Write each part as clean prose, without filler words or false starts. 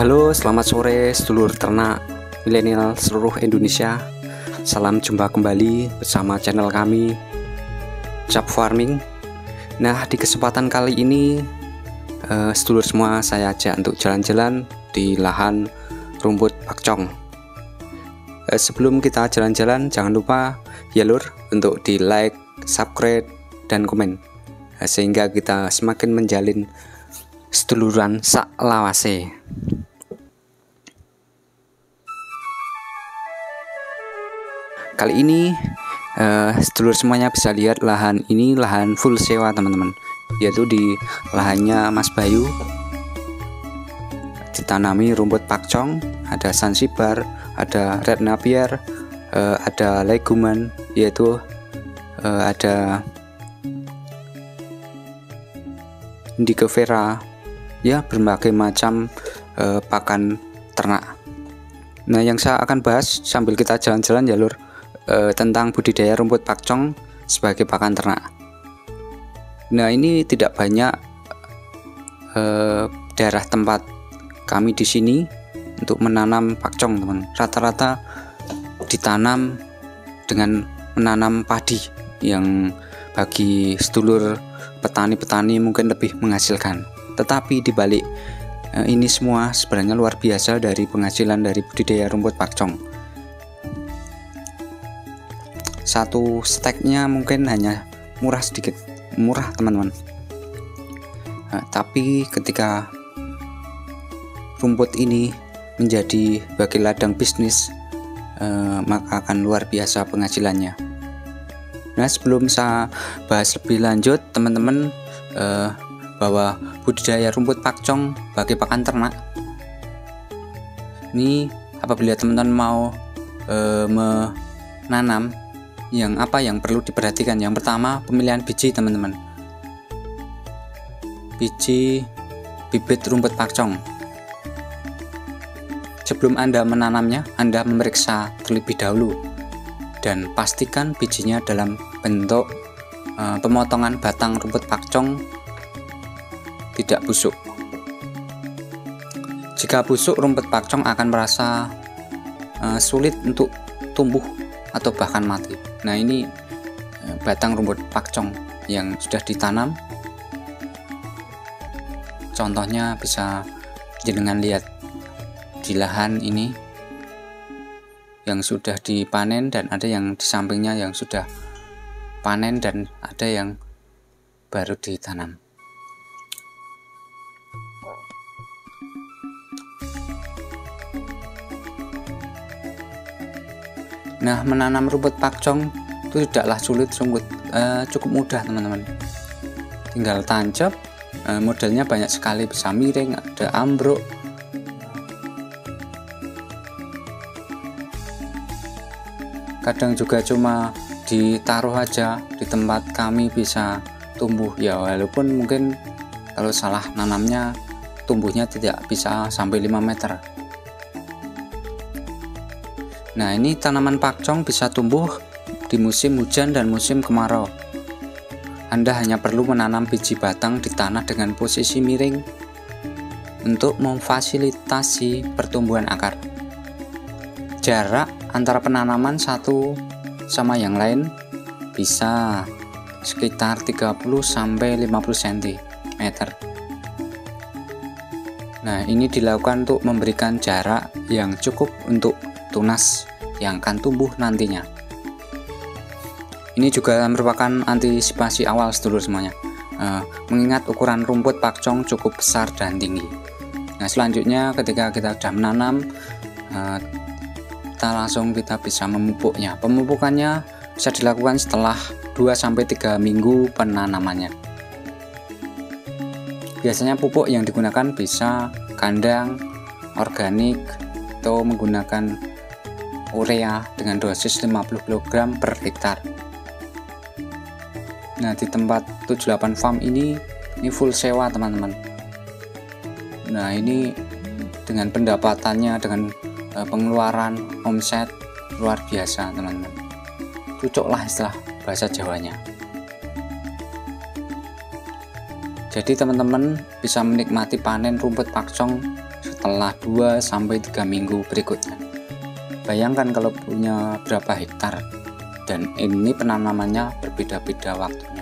Halo, selamat sore sedulur ternak milenial seluruh Indonesia. Salam jumpa kembali bersama channel kami Cap Farming. Nah, di kesempatan kali ini sedulur semua saya ajak untuk jalan-jalan di lahan rumput pakcong. Sebelum kita jalan-jalan, jangan lupa ya lur untuk di like, subscribe, dan komen, sehingga kita semakin menjalin seduluran sak lawase. Kali ini sedulur semuanya bisa lihat lahan ini lahan full sewa teman-teman, yaitu di lahannya Mas Bayu ditanami rumput pakcong, ada Zanzibar, ada Red Napier, ada legumen, yaitu ada Indigo Vera, ya berbagai macam pakan ternak. Nah, yang saya akan bahas sambil kita jalan-jalan ya lur, tentang budidaya rumput pakcong sebagai pakan ternak. Nah, ini tidak banyak daerah tempat kami di sini untuk menanam pakcong, teman. Rata-rata ditanam dengan menanam padi yang bagi sedulur petani-petani mungkin lebih menghasilkan. Tetapi dibalik ini semua sebenarnya luar biasa dari penghasilan dari budidaya rumput pakcong. Satu steknya mungkin hanya sedikit murah teman-teman. Tapi ketika rumput ini menjadi bagi ladang bisnis, maka akan luar biasa penghasilannya. Nah, sebelum saya bahas lebih lanjut teman-teman, bahwa budidaya rumput pakcong bagi pakan ternak ini, apabila teman-teman mau menanam, yang perlu diperhatikan, yang pertama pemilihan biji teman-teman. Biji bibit rumput pakcong, sebelum Anda menanamnya, Anda memeriksa terlebih dahulu dan pastikan bijinya dalam bentuk pemotongan batang rumput pakcong tidak busuk. Jika busuk, rumput pakcong akan merasa sulit untuk tumbuh atau bahkan mati. Nah, ini batang rumput pakcong yang sudah ditanam. Contohnya bisa jenengan lihat di lahan ini yang sudah dipanen, dan ada yang di sampingnya yang sudah panen, dan ada yang baru ditanam. Nah, menanam rumput pakcong itu tidaklah sulit, cukup mudah teman-teman. Tinggal tancap, modelnya banyak sekali, bisa miring, ada ambruk. Kadang juga cuma ditaruh aja di tempat kami bisa tumbuh, ya walaupun mungkin kalau salah nanamnya tumbuhnya tidak bisa sampai 5 meter. Nah, ini tanaman pakcong bisa tumbuh di musim hujan dan musim kemarau. Anda hanya perlu menanam biji batang di tanah dengan posisi miring untuk memfasilitasi pertumbuhan akar. Jarak antara penanaman satu sama yang lain bisa sekitar 30-50 cm. Nah, ini dilakukan untuk memberikan jarak yang cukup untuk tunas yang akan tumbuh nantinya. Ini juga merupakan antisipasi awal sedulur semuanya, mengingat ukuran rumput pakcong cukup besar dan tinggi. Nah, selanjutnya ketika kita sudah menanam, kita bisa memupuknya. Pemupukannya bisa dilakukan setelah 2-3 minggu penanamannya. Biasanya pupuk yang digunakan bisa kandang, organik, atau menggunakan urea dengan dosis 50 kg per hektar. Nah, di tempat 78 farm ini full sewa teman-teman. Nah, ini dengan pendapatannya, dengan pengeluaran omset luar biasa teman-teman. Cucoklah istilah bahasa Jawanya. Jadi teman-teman bisa menikmati panen rumput pakcong setelah 2-3 minggu berikutnya. Bayangkan kalau punya berapa hektar, dan ini penanamannya berbeda-beda waktunya,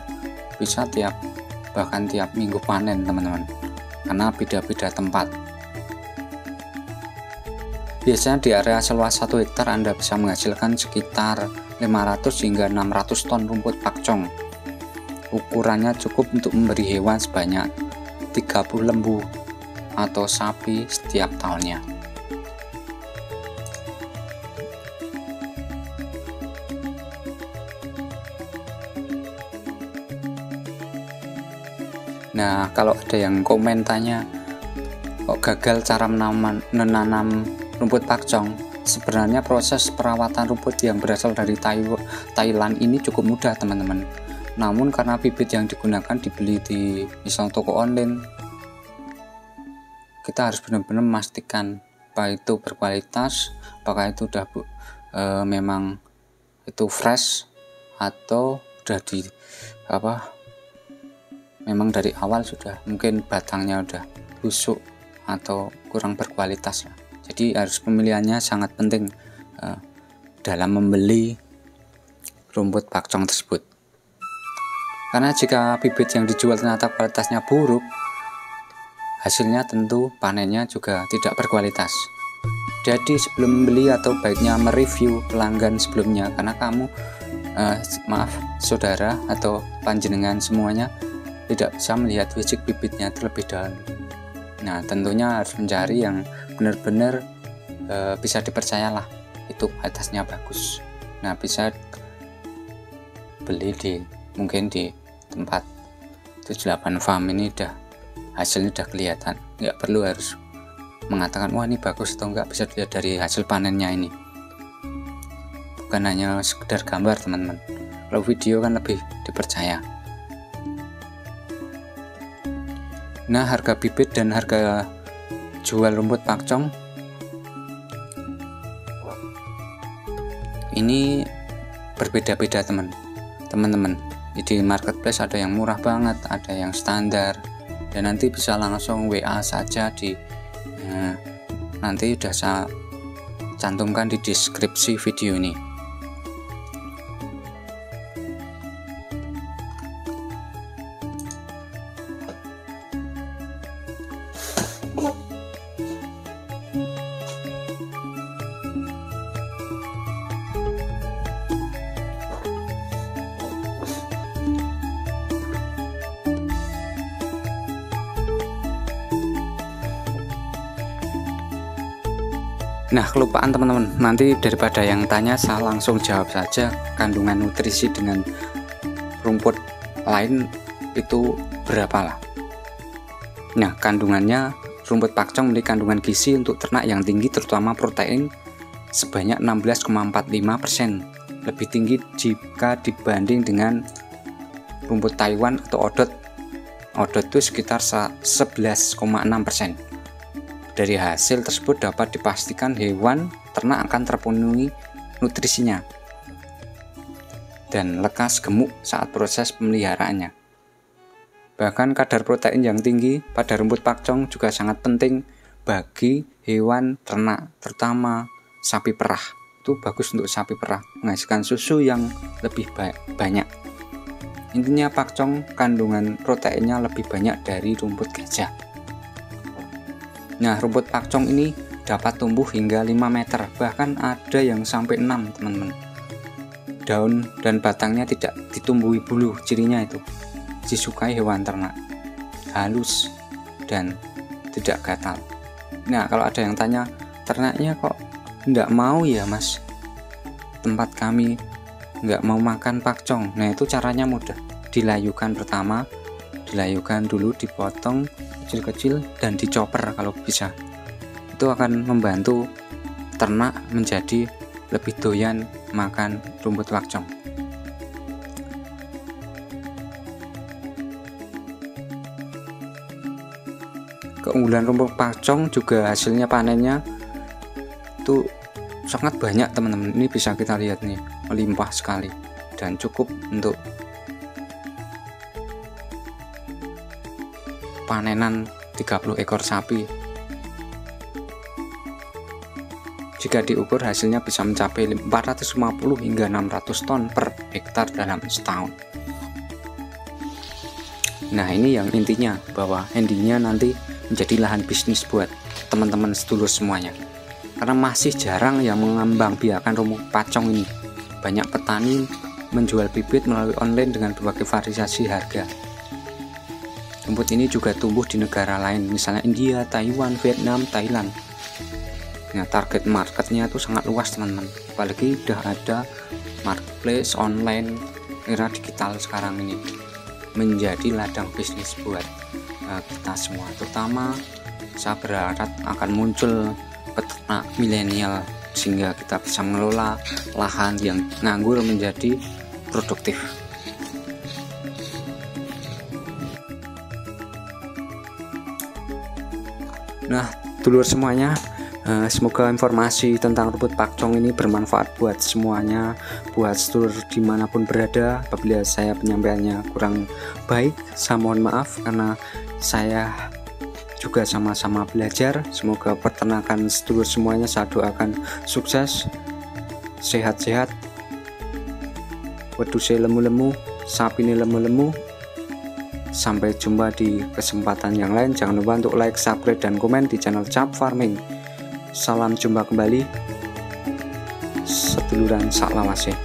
bisa bahkan tiap minggu panen teman-teman, karena beda-beda tempat. Biasanya di area seluas 1 hektar Anda bisa menghasilkan sekitar 500 hingga 600 ton rumput pakcong. Ukurannya cukup untuk memberi hewan sebanyak 30 lembu atau sapi setiap tahunnya. Nah, kalau ada yang komen tanya kok gagal cara menanam rumput pakcong, sebenarnya proses perawatan rumput yang berasal dari Thailand ini cukup mudah teman-teman. Namun karena bibit yang digunakan dibeli di misal toko online, kita harus benar-benar memastikan apakah itu berkualitas, apakah itu udah memang itu fresh, atau udah memang dari awal sudah mungkin batangnya udah busuk atau kurang berkualitas lah. Jadi harus pemilihannya sangat penting dalam membeli rumput pakcong tersebut. Karena jika bibit yang dijual ternyata kualitasnya buruk, hasilnya tentu panennya juga tidak berkualitas. Jadi sebelum membeli atau baiknya mereview pelanggan sebelumnya, karena kamu saudara atau panjenengan semuanya tidak bisa melihat fisik bibitnya terlebih dahulu. Nah, tentunya harus mencari yang benar-benar bisa dipercayalah, itu kualitasnya bagus. Nah, bisa beli mungkin di tempat 78 farm ini hasilnya udah kelihatan, nggak perlu harus mengatakan wah ini bagus atau enggak, bisa dilihat dari hasil panennya ini, bukan hanya sekedar gambar teman-teman. Kalau video kan lebih dipercaya. Nah, harga bibit dan harga jual rumput pakcong ini berbeda-beda teman-teman. Di marketplace ada yang murah banget, ada yang standar, dan nanti bisa langsung WA saja nanti udah saya cantumkan di deskripsi video ini. Nah, kelupaan teman-teman, nanti daripada yang tanya saya langsung jawab saja, kandungan nutrisi dengan rumput lain itu berapa lah. Nah, kandungannya rumput pakcong memiliki kandungan gizi untuk ternak yang tinggi, terutama protein sebanyak 16,45%, lebih tinggi jika dibanding dengan rumput Taiwan atau odot itu sekitar 11,6%. Dari hasil tersebut dapat dipastikan hewan ternak akan terpenuhi nutrisinya dan lekas gemuk saat proses pemeliharaannya. Bahkan kadar protein yang tinggi pada rumput pakcong juga sangat penting bagi hewan ternak, terutama sapi perah. Itu bagus untuk sapi perah, menghasilkan susu yang lebih banyak. Intinya pakcong kandungan proteinnya lebih banyak dari rumput gajah. Nah, rumput pakcong ini dapat tumbuh hingga 5 meter, bahkan ada yang sampai 6 teman-teman. Daun dan batangnya tidak ditumbuhi bulu, cirinya itu disukai hewan ternak, halus dan tidak gatal. Nah, kalau ada yang tanya, ternaknya kok enggak mau ya mas, tempat kami enggak mau makan pakcong. Nah, itu caranya mudah, dilayukan pertama, dilayukan dulu, dipotong kecil-kecil dan dicoper kalau bisa. Itu akan membantu ternak menjadi lebih doyan makan rumput pakcong. Keunggulan rumput pakcong juga hasilnya panennya itu sangat banyak teman-teman. Ini bisa kita lihat nih, melimpah sekali dan cukup untuk panenan 30 ekor sapi. Jika diukur hasilnya bisa mencapai 450 hingga 600 ton per hektar dalam setahun. Nah, ini yang intinya, bahwa endingnya nanti menjadi lahan bisnis buat teman-teman sedulur semuanya. Karena masih jarang yang mengembangbiakan rumput pacong ini. Banyak petani menjual bibit melalui online dengan berbagai variasi harga. Rumput ini juga tumbuh di negara lain, misalnya India, Taiwan, Vietnam, Thailand. Nah, target marketnya itu sangat luas teman-teman, apalagi udah ada marketplace online era digital sekarang ini, menjadi ladang bisnis buat kita semua. Terutama saya berharap akan muncul peternak milenial sehingga kita bisa mengelola lahan yang nganggur menjadi produktif. Nah, dulur semuanya, semoga informasi tentang rumput pacong ini bermanfaat buat semuanya, buat sedulur dimanapun berada. Apabila saya penyampaiannya kurang baik, saya mohon maaf, karena saya juga sama-sama belajar. Semoga peternakan sedulur semuanya saya doakan sukses, sehat-sehat, wedhuse lemu-lemu, sapine lemu-lemu. Sampai jumpa di kesempatan yang lain. Jangan lupa untuk like, subscribe, dan komen di channel Cap Farming. Salam jumpa kembali seduluran saklawase.